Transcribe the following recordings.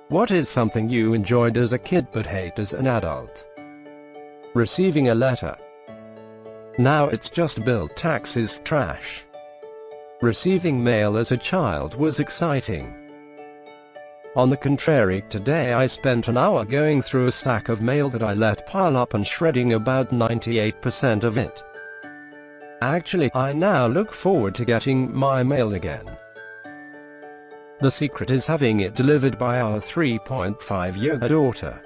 What is something you enjoyed as a kid but hate as an adult? Receiving a letter. Now it's just bill taxes trash. Receiving mail as a child was exciting. On the contrary, today I spent an hour going through a stack of mail that I let pile up and shredding about 98% of it. Actually, I now look forward to getting my mail again. The secret is having it delivered by our 3.5-year-old daughter.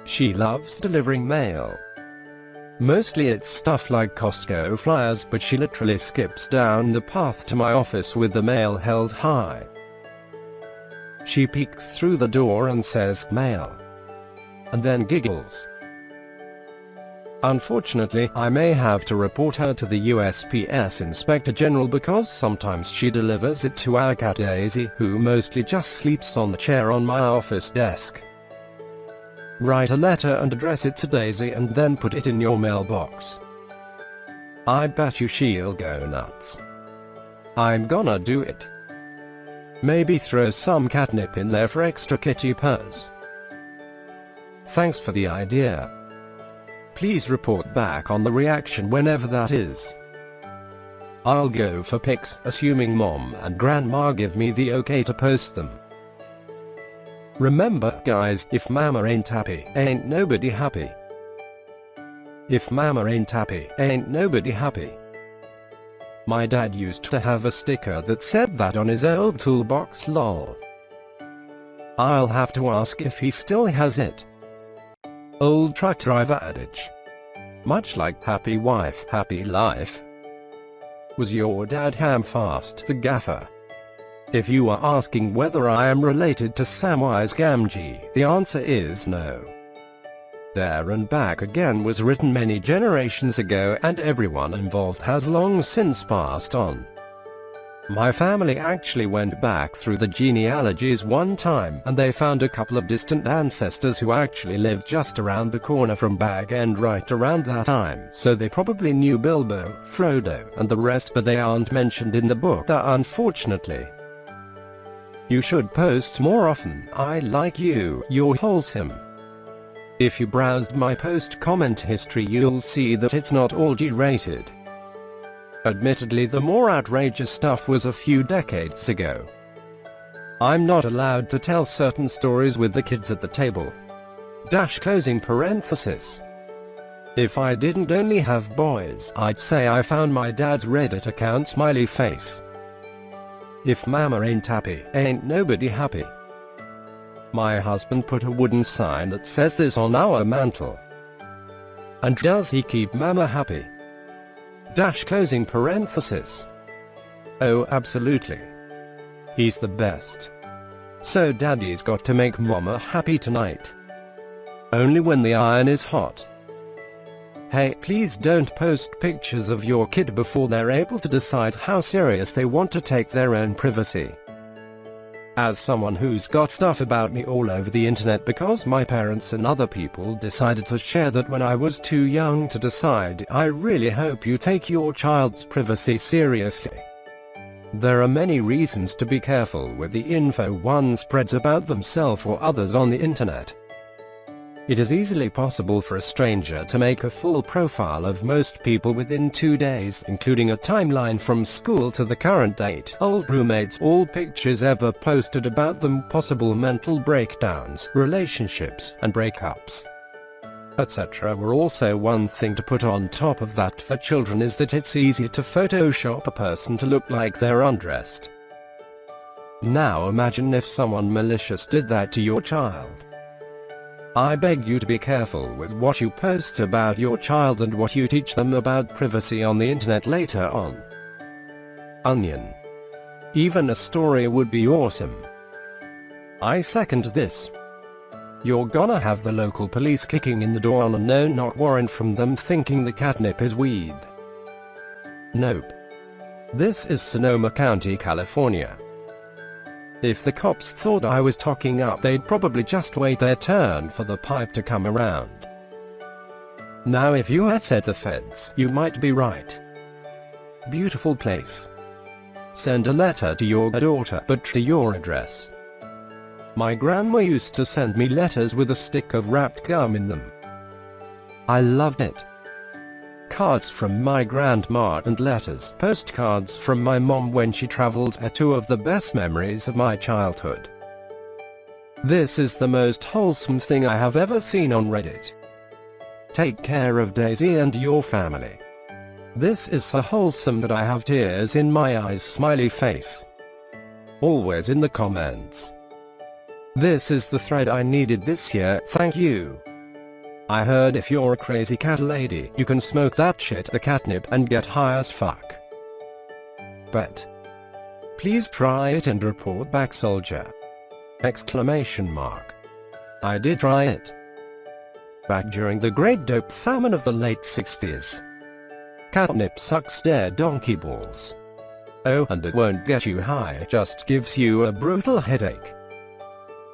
She loves delivering mail. Mostly it's stuff like Costco flyers, but she literally skips down the path to my office with the mail held high. She peeks through the door and says, "Mail," and then giggles. Unfortunately, I may have to report her to the USPS Inspector General because sometimes she delivers it to our cat Daisy, who mostly just sleeps on the chair on my office desk. Write a letter and address it to Daisy and then put it in your mailbox. I bet you she'll go nuts. I'm gonna do it. Maybe throw some catnip in there for extra kitty purrs. Thanks for the idea. Please report back on the reaction whenever that is. I'll go for pics, assuming Mom and Grandma give me the okay to post them. Remember, guys, if Mama ain't happy, ain't nobody happy. If Mama ain't happy, ain't nobody happy. My dad used to have a sticker that said that on his old toolbox, lol. I'll have to ask if he still has it. Old truck driver adage. Much like happy wife, happy life. Was your dad Hamfast the gaffer? If you are asking whether I am related to Samwise Gamgee, the answer is no. There and Back Again was written many generations ago and everyone involved has long since passed on. My family actually went back through the genealogies one time and they found a couple of distant ancestors who actually lived just around the corner from Bag End right around that time, so they probably knew Bilbo, Frodo, and the rest, but they aren't mentioned in the book, unfortunately. You should post more often. I like you, you're wholesome. If you browsed my post comment history you'll see that it's not all G-rated. Admittedly, the more outrageous stuff was a few decades ago. I'm not allowed to tell certain stories with the kids at the table. Closing parenthesis. If I didn't only have boys, I'd say I found my dad's Reddit account smiley face. If Mama ain't happy, ain't nobody happy. My husband put a wooden sign that says this on our mantle. And does he keep Mama happy? Closing parenthesis. Oh, absolutely. He's the best. So Daddy's got to make Mama happy tonight. Only when the iron is hot. Hey, please don't post pictures of your kid before they're able to decide how serious they want to take their own privacy. As someone who's got stuff about me all over the internet because my parents and other people decided to share that when I was too young to decide, I really hope you take your child's privacy seriously. There are many reasons to be careful with the info one spreads about themselves or others on the internet. It is easily possible for a stranger to make a full profile of most people within 2 days, including a timeline from school to the current date, old roommates, all pictures ever posted about them, possible mental breakdowns, relationships, and breakups, etc. were also one thing to put on top of that for children is that it's easy to Photoshop a person to look like they're undressed. Now imagine if someone malicious did that to your child. I beg you to be careful with what you post about your child and what you teach them about privacy on the internet later on. Onion. Even a story would be awesome. I second this. You're gonna have the local police kicking in the door on a no-knock warrant from them thinking the catnip is weed. Nope. This is Sonoma County, California. If the cops thought I was talking up, they'd probably just wait their turn for the pipe to come around. Now if you had said the feds, you might be right. Beautiful place. Send a letter to your daughter, but to your address. My grandma used to send me letters with a stick of wrapped gum in them. I loved it. Cards from my grandma and letters, postcards from my mom when she traveled, are two of the best memories of my childhood. This is the most wholesome thing I have ever seen on Reddit. Take care of Daisy and your family. This is so wholesome that I have tears in my eyes, smiley face. Always in the comments. This is the thread I needed this year, thank you. I heard if you're a crazy cat lady, you can smoke that shit, the catnip, and get high as fuck. But please try it and report back, soldier! Exclamation mark. I did try it. Back during the Great Dope Famine of the late 60s. Catnip sucks dear donkey balls. Oh, and it won't get you high, it just gives you a brutal headache.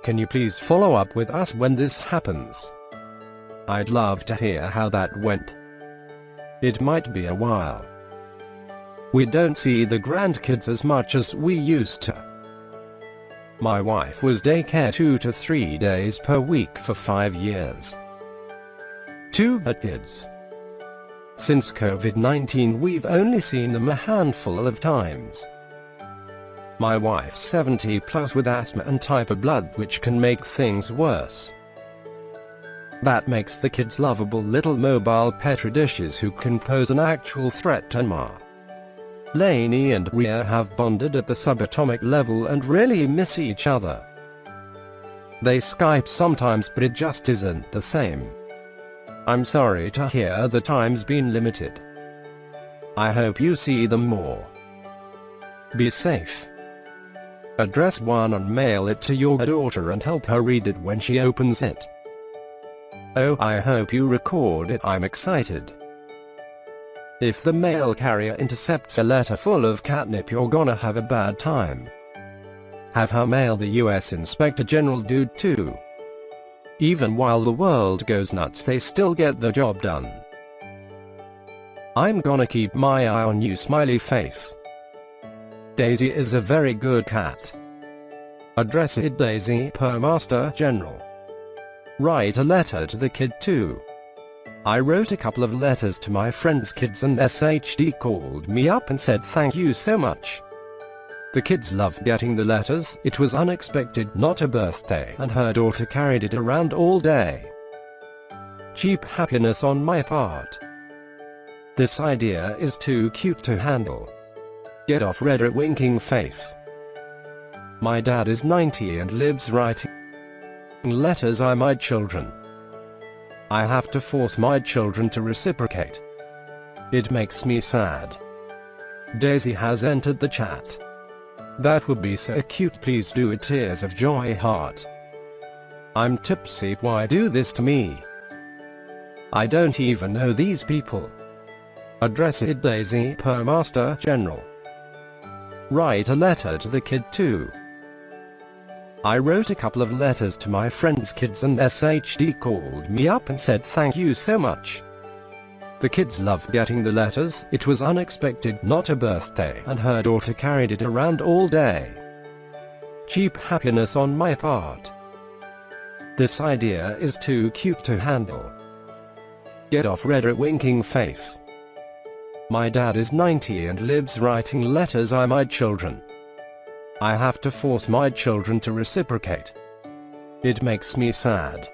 Can you please follow up with us when this happens? I'd love to hear how that went. It might be a while. We don't see the grandkids as much as we used to. My wife was daycare 2 to 3 days per week for 5 years. 2 kids. Since COVID-19 we've only seen them a handful of times. My wife's 70 plus with asthma and type of blood which can make things worse. That makes the kids lovable little mobile petri dishes who can pose an actual threat to Ma. Lainey and Rhea have bonded at the subatomic level and really miss each other. They Skype sometimes but it just isn't the same. I'm sorry to hear the time's been limited. I hope you see them more. Be safe. Address one and mail it to your daughter and help her read it when she opens it. Oh, I hope you record it, I'm excited. If the mail carrier intercepts a letter full of catnip, you're gonna have a bad time. Have her mail the US Inspector General dude too. Even while the world goes nuts, they still get the job done. I'm gonna keep my eye on you, smiley face. Daisy is a very good cat. Address it Daisy per Master General. Write a letter to the kid too. I wrote a couple of letters to my friend's kids and SHD called me up and said thank you so much. The kids loved getting the letters, it was unexpected, not a birthday, and her daughter carried it around all day. Cheap happiness on my part. This idea is too cute to handle. Get off Reddit, winking face. My dad is 90 and lives writing letters I my children. I have to force my children to reciprocate. It makes me sad. Daisy has entered the chat. That would be so cute, please do it, tears of joy heart. I'm tipsy, why do this to me? I don't even know these people. Address it Daisy per Master General. Write a letter to the kid too. I wrote a couple of letters to my friend's kids and SHD called me up and said thank you so much. The kids loved getting the letters, it was unexpected, not a birthday, and her daughter carried it around all day. Cheap happiness on my part. This idea is too cute to handle. Get off Reddit, winking face. My dad is 90 and lives writing letters I my children. I have to force my children to reciprocate. It makes me sad.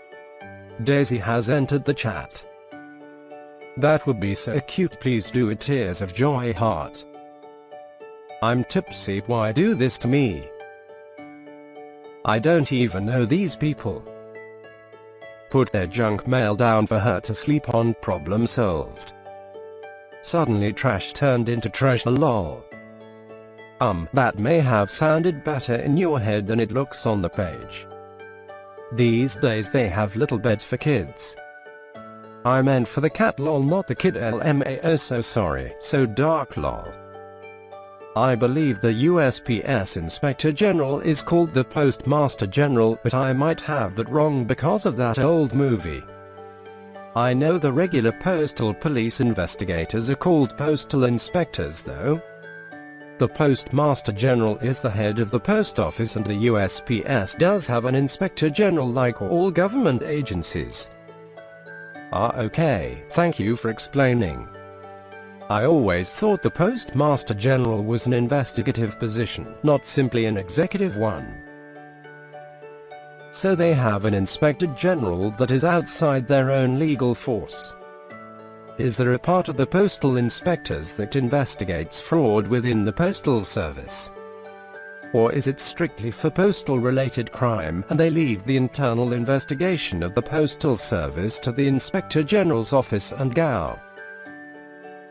Daisy has entered the chat. That would be so cute, please do it, tears of joy heart. I'm tipsy, why do this to me? I don't even know these people. Put their junk mail down for her to sleep on, problem solved. Suddenly trash turned into treasure, lol. That may have sounded better in your head than it looks on the page. These days they have little beds for kids. I meant for the cat lol, not the kid LMAO, so sorry, so dark lol. I believe the USPS Inspector General is called the Postmaster General, but I might have that wrong because of that old movie. I know the regular postal police investigators are called postal inspectors though. The Postmaster General is the head of the post office, and the USPS does have an Inspector General like all government agencies. Okay, thank you for explaining. I always thought the Postmaster General was an investigative position, not simply an executive one. So they have an Inspector General that is outside their own legal force. Is there a part of the postal inspectors that investigates fraud within the Postal Service? Or is it strictly for postal-related crime, and they leave the internal investigation of the Postal Service to the Inspector General's office and GAO?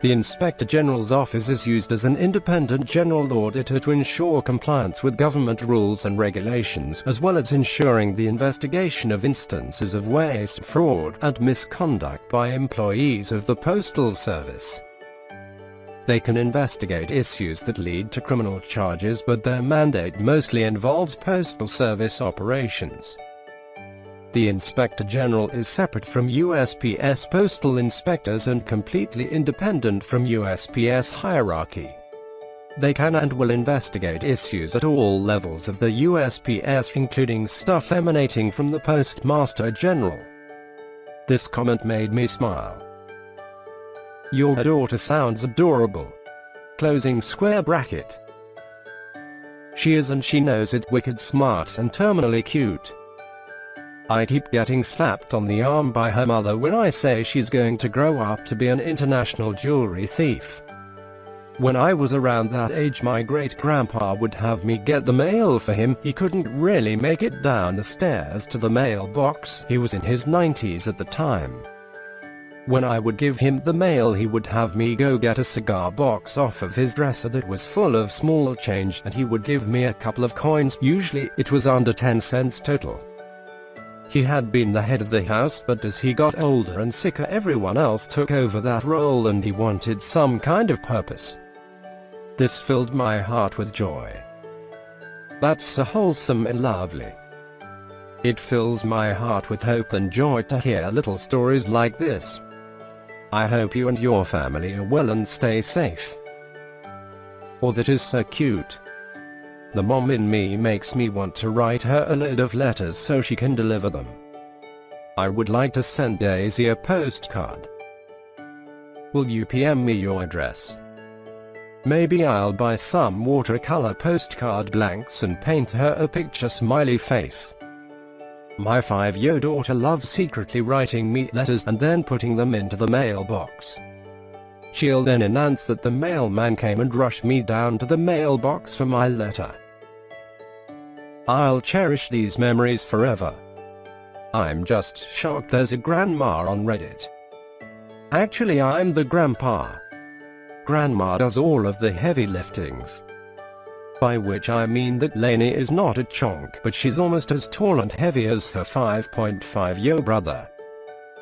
The Inspector General's office is used as an independent general auditor to ensure compliance with government rules and regulations, as well as ensuring the investigation of instances of waste, fraud, and misconduct by employees of the Postal Service. They can investigate issues that lead to criminal charges, but their mandate mostly involves Postal Service operations. The Inspector General is separate from USPS postal inspectors and completely independent from USPS hierarchy. They can and will investigate issues at all levels of the USPS, including stuff emanating from the Postmaster General. This comment made me smile. Your daughter sounds adorable. Closing square bracket. She is, and she knows it, wicked smart and terminally cute. I keep getting slapped on the arm by her mother when I say she's going to grow up to be an international jewelry thief. When I was around that age, my great-grandpa would have me get the mail for him. He couldn't really make it down the stairs to the mailbox. He was in his 90s at the time. When I would give him the mail, he would have me go get a cigar box off of his dresser that was full of small change, and he would give me a couple of coins. Usually it was under 10 cents total. He had been the head of the house, but as he got older and sicker, everyone else took over that role, and he wanted some kind of purpose. This filled my heart with joy. That's so wholesome and lovely. It fills my heart with hope and joy to hear little stories like this. I hope you and your family are well and stay safe. Oh, that is so cute. The mom in me makes me want to write her a load of letters so she can deliver them. I would like to send Daisy a postcard. Will you PM me your address? Maybe I'll buy some watercolor postcard blanks and paint her a picture smiley face. My 5-year daughter loves secretly writing me letters and then putting them into the mailbox. She'll then announce that the mailman came and rush me down to the mailbox for my letter. I'll cherish these memories forever. I'm just shocked there's a grandma on Reddit. Actually, I'm the grandpa. Grandma does all of the heavy liftings. By which I mean that Lainey is not a chonk, but she's almost as tall and heavy as her 5.5-year brother.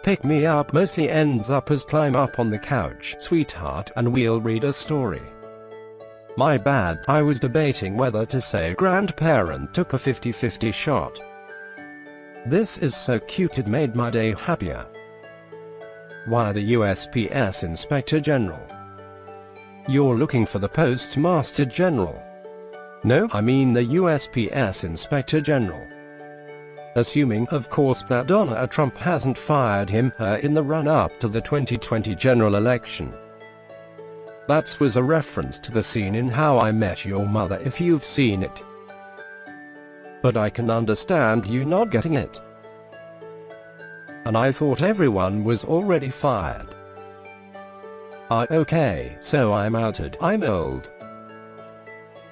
Pick me up mostly ends up as climb up on the couch, sweetheart, and we'll read a story. My bad, I was debating whether to say grandparent took a 50-50 shot. This is so cute, it made my day happier. Why the USPS Inspector General? You're looking for the Postmaster General. No, I mean the USPS Inspector General. Assuming, of course, that Donald Trump hasn't fired him/her in the run-up to the 2020 general election. That was a reference to the scene in How I Met Your Mother, if you've seen it. But I can understand you not getting it. And I thought everyone was already fired. Okay, so I'm outed. I'm old.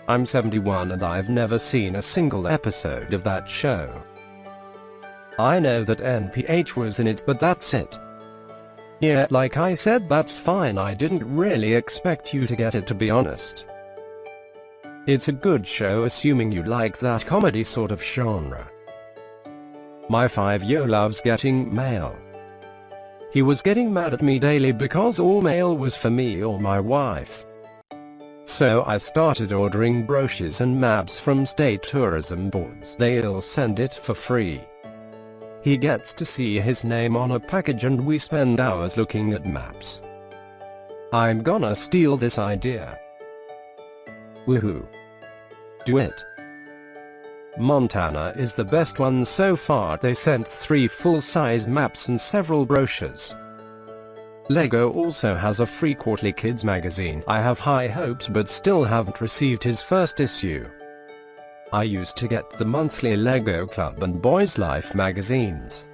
I'm 71 and I've never seen a single episode of that show. I know that NPH was in it, but that's it. Yeah, like I said, that's fine. I didn't really expect you to get it, to be honest. It's a good show, assuming you like that comedy sort of genre. My 5-year loves getting mail. He was getting mad at me daily because all mail was for me or my wife. So I started ordering brochures and maps from state tourism boards. They'll send it for free. He gets to see his name on a package and we spend hours looking at maps. I'm gonna steal this idea. Woohoo. Do it. Montana is the best one so far. They sent 3 full-size maps and several brochures. Lego also has a free quarterly kids magazine. I have high hopes but still haven't received his first issue. I used to get the monthly Lego Club and Boys Life magazines.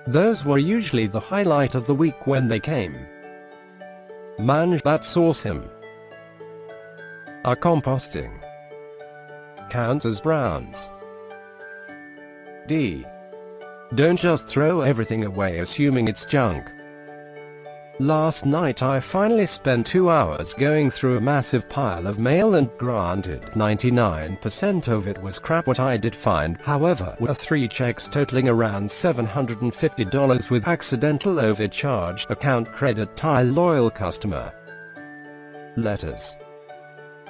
Those were usually the highlight of the week when they came. Man, that's awesome. Are composting counts as browns? D. Don't just throw everything away assuming it's junk. Last night I finally spent 2 hours going through a massive pile of mail, and granted 99% of it was crap. What I did find, however, were 3 checks totaling around $750 with accidental overcharged account credit. Tie loyal customer letters.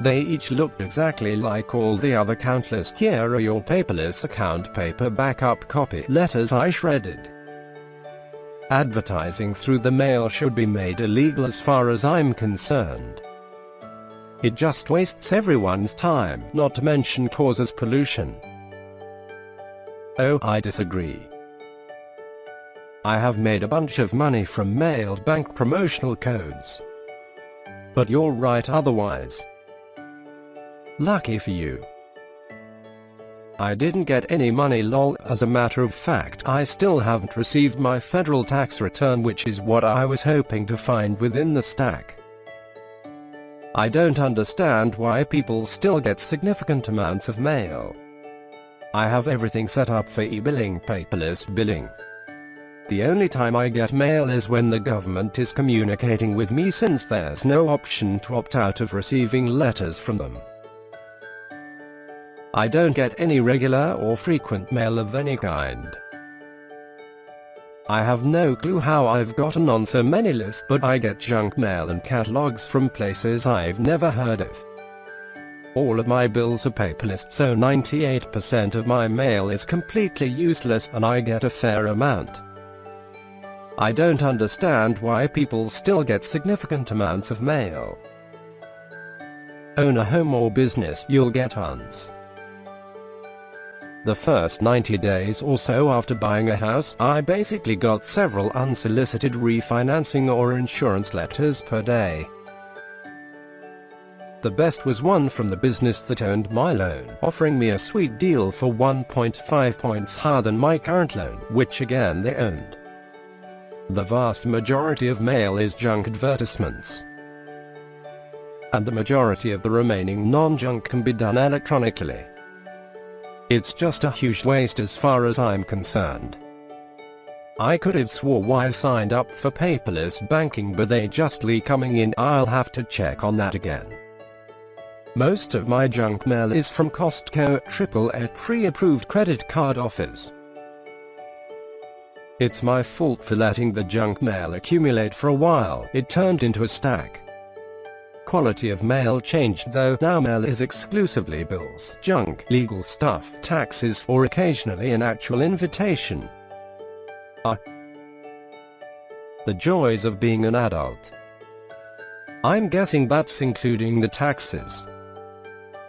They each looked exactly like all the other countless "Here are your paperless account paper backup copy" letters I shredded. Advertising through the mail should be made illegal as far as I'm concerned. It just wastes everyone's time, not to mention causes pollution. Oh, I disagree. I have made a bunch of money from mailed bank promotional codes. But you're right otherwise. Lucky for you. I didn't get any money, lol. As a matter of fact, I still haven't received my federal tax return, which is what I was hoping to find within the stack. I don't understand why people still get significant amounts of mail. I have everything set up for e-billing, paperless billing. The only time I get mail is when the government is communicating with me, since there's no option to opt out of receiving letters from them. I don't get any regular or frequent mail of any kind. I have no clue how I've gotten on so many lists, but I get junk mail and catalogs from places I've never heard of. All of my bills are paperless, so 98% of my mail is completely useless, and I get a fair amount. I don't understand why people still get significant amounts of mail. Own a home or business, you'll get tons. The first 90 days or so after buying a house, I basically got several unsolicited refinancing or insurance letters per day. The best was one from the business that owned my loan, offering me a sweet deal for 1.5 points higher than my current loan, which again they owned. The vast majority of mail is junk advertisements, and the majority of the remaining non-junk can be done electronically. It's just a huge waste as far as I'm concerned. I could have swore I signed up for paperless banking, but they just leak coming in. I'll have to check on that again. Most of my junk mail is from Costco AAA pre-approved credit card offers. It's my fault for letting the junk mail accumulate for a while. It turned into a stack. Quality of mail changed though. Now mail is exclusively bills, junk, legal stuff, taxes, or occasionally an actual invitation. The joys of being an adult. I'm guessing that's including the taxes.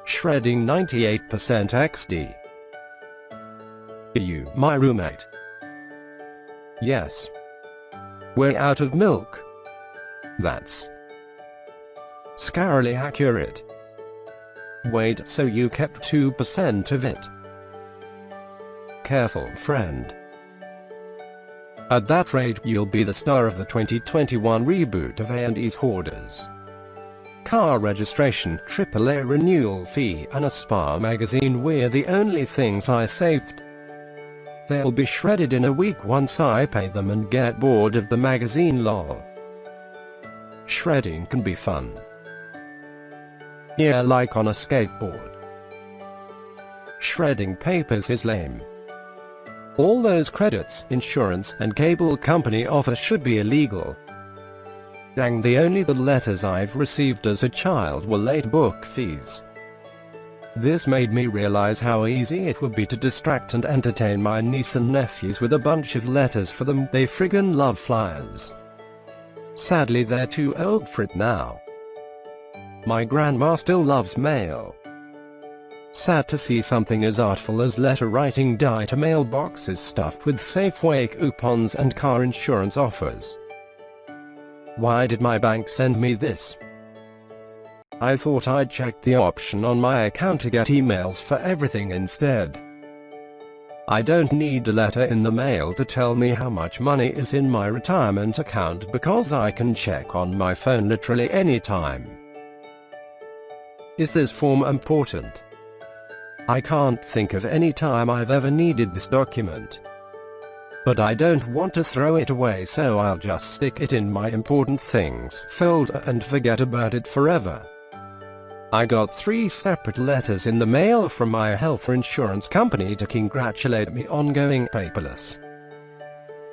Shredding 98% XD. You, my roommate? Yes. We're out of milk. That's scarily accurate. Wait, so you kept 2% of it? Careful, friend. At that rate, you'll be the star of the 2021 reboot of A&E's Hoarders. Car registration, AAA renewal fee, and a spa magazine were the only things I saved. They'll be shredded in a week once I pay them and get bored of the magazine, lol. Shredding can be fun. Yeah, like on a skateboard. Shredding papers is lame. All those credits, insurance, and cable company offers should be illegal. Dang, the letters I've received as a child were late book fees. This made me realize how easy it would be to distract and entertain my niece and nephews with a bunch of letters for them. They friggin' love flyers. Sadly, they're too old for it now. My grandma still loves mail. Sad to see something as artful as letter writing die to mailboxes stuffed with Safeway coupons and car insurance offers. Why did my bank send me this? I thought I'd check the option on my account to get emails for everything instead. I don't need a letter in the mail to tell me how much money is in my retirement account because I can check on my phone literally any time. Is this form important? I can't think of any time I've ever needed this document. But I don't want to throw it away, so I'll just stick it in my important things folder and forget about it forever. I got 3 separate letters in the mail from my health insurance company to congratulate me on going paperless.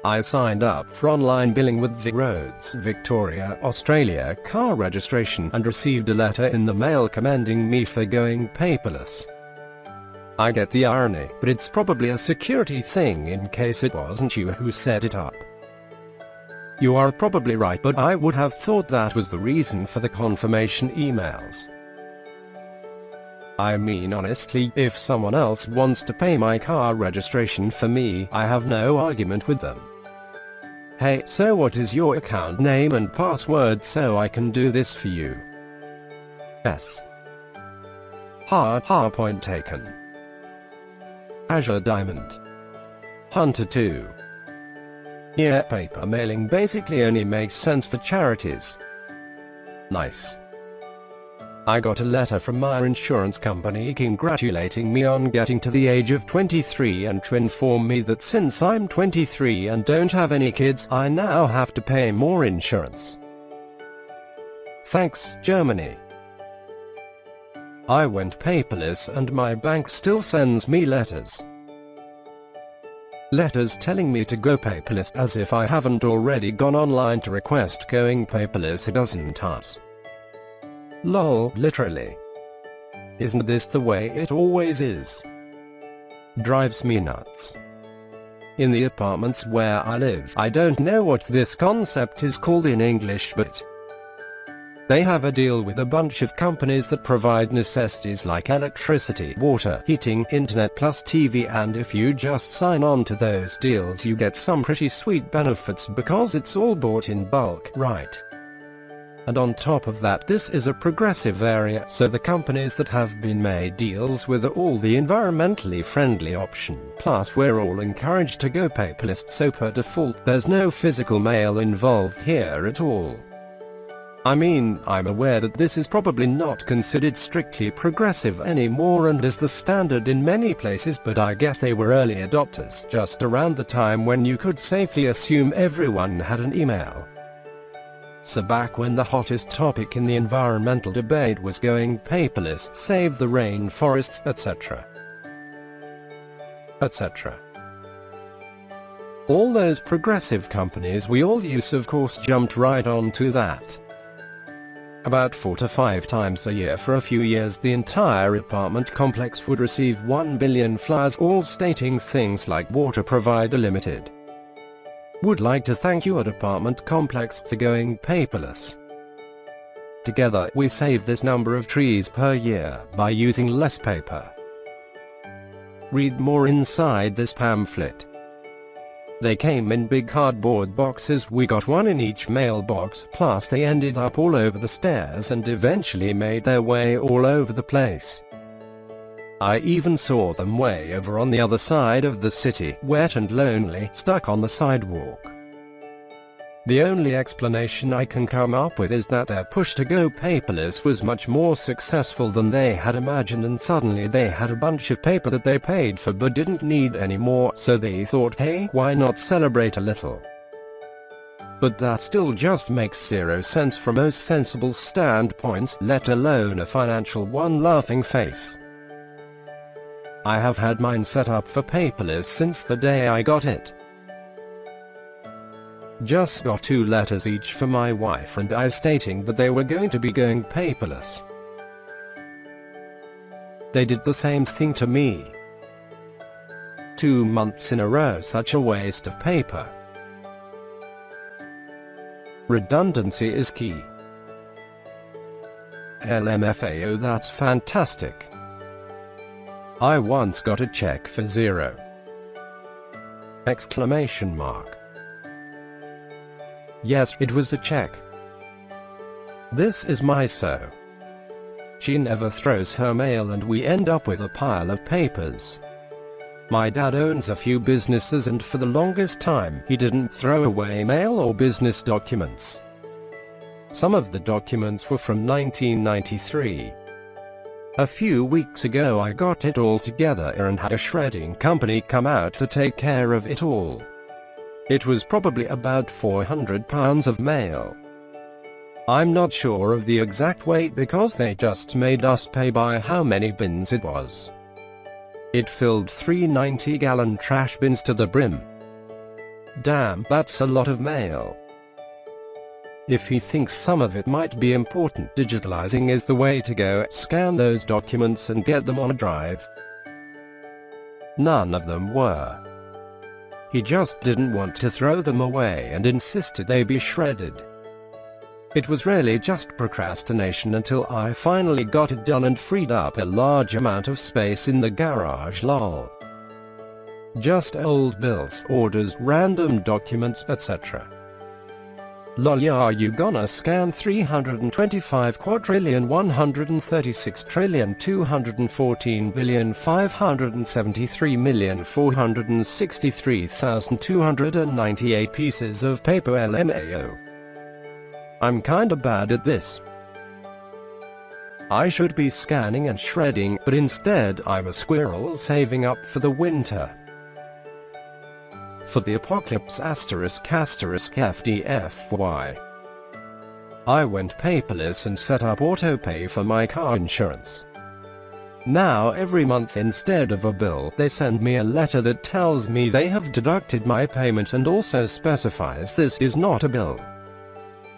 I signed up for online billing with ViRoads Victoria, Australia car registration and received a letter in the mail commending me for going paperless. I get the irony, but it's probably a security thing in case it wasn't you who set it up. You are probably right, but I would have thought that was the reason for the confirmation emails. I mean, honestly, if someone else wants to pay my car registration for me, I have no argument with them. Hey, so what is your account name and password so I can do this for you? Yes. Point taken. Azure Diamond. Hunter 2. Yeah, paper mailing basically only makes sense for charities. Nice. I got a letter from my insurance company congratulating me on getting to the age of 23 and to inform me that since I'm 23 and don't have any kids, I now have to pay more insurance. Thanks, Germany. I went paperless and my bank still sends me letters. Letters telling me to go paperless as if I haven't already gone online to request going paperless a dozen times. Lol, literally. Isn't this the way it always is? Drives me nuts. In the apartments where I live, I don't know what this concept is called in English, but they have a deal with a bunch of companies that provide necessities like electricity, water, heating, internet plus TV, and if you just sign on to those deals you get some pretty sweet benefits because it's all bought in bulk, right? And on top of that, this is a progressive area, so the companies that have been made deals with are all the environmentally friendly option. Plus we're all encouraged to go paperless, so per default there's no physical mail involved here at all. I mean, I'm aware that this is probably not considered strictly progressive anymore and is the standard in many places, but I guess they were early adopters just around the time when you could safely assume everyone had an email. So back when the hottest topic in the environmental debate was going paperless, save the rainforests, etc. etc. All those progressive companies we all use of course jumped right onto that. About 4 to 5 times a year for a few years the entire apartment complex would receive 1 billion flyers all stating things like Water Provider Limited. Would like to thank you at apartment complex for going paperless. Together we save this number of trees per year by using less paper. Read more inside this pamphlet. They came in big cardboard boxes, we got one in each mailbox, plus they ended up all over the stairs and eventually made their way all over the place. I even saw them way over on the other side of the city, wet and lonely, stuck on the sidewalk. The only explanation I can come up with is that their push to go paperless was much more successful than they had imagined, and suddenly they had a bunch of paper that they paid for but didn't need anymore, so they thought, hey, why not celebrate a little? But that still just makes zero sense from most sensible standpoints, let alone a financial one. Laughing face. I have had mine set up for paperless since the day I got it. Just got 2 letters each for my wife and I stating that they were going to be going paperless. They did the same thing to me. 2 months in a row, such a waste of paper. Redundancy is key. LMFAO, that's fantastic. I once got a check for $0! Yes, it was a check. This is my so. She never throws her mail and we end up with a pile of papers. My dad owns a few businesses and for the longest time he didn't throw away mail or business documents. Some of the documents were from 1993. A few weeks ago I got it all together and had a shredding company come out to take care of it all. It was probably about 400 pounds of mail. I'm not sure of the exact weight because they just made us pay by how many bins it was. It filled 3 90-gallon trash bins to the brim. Damn, that's a lot of mail. If he thinks some of it might be important, digitalizing is the way to go. Scan those documents and get them on a drive. None of them were. He just didn't want to throw them away and insisted they be shredded. It was really just procrastination until I finally got it done and freed up a large amount of space in the garage, lol. Just old bills, orders, random documents, etc. Lol, yeah, are you gonna scan 325,136,214,573,463,298 pieces of paper? LMAO. I'm kinda bad at this. I should be scanning and shredding, but instead I'm a squirrel saving up for the winter. For the apocalypse **** FDFY. I went paperless and set up autopay for my car insurance. Now every month instead of a bill, they send me a letter that tells me they have deducted my payment and also specifies this is not a bill.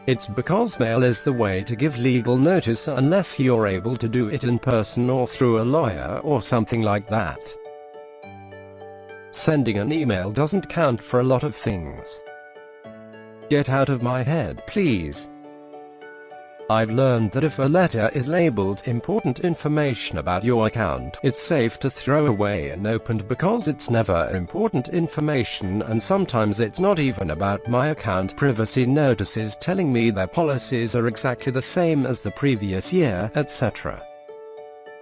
It's because mail is the way to give legal notice unless you're able to do it in person or through a lawyer or something like that. Sending an email doesn't count for a lot of things. Get out of my head, please. I've learned that if a letter is labeled important information about your account, it's safe to throw away unopened because it's never important information, and sometimes it's not even about my account. Privacy notices telling me their policies are exactly the same as the previous year, etc.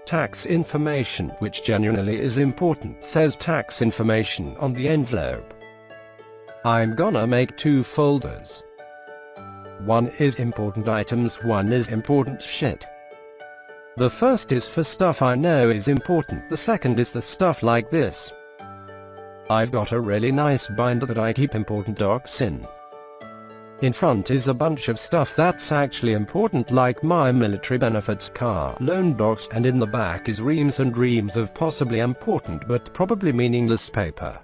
Tax information, which genuinely is important, says tax information on the envelope. I'm gonna make 2 folders. One is important items, one is important shit. The first is for stuff I know is important, the second is the stuff like this. I've got a really nice binder that I keep important docs in. In front is a bunch of stuff that's actually important, like my military benefits, car loan docs, and in the back is reams and reams of possibly important but probably meaningless paper.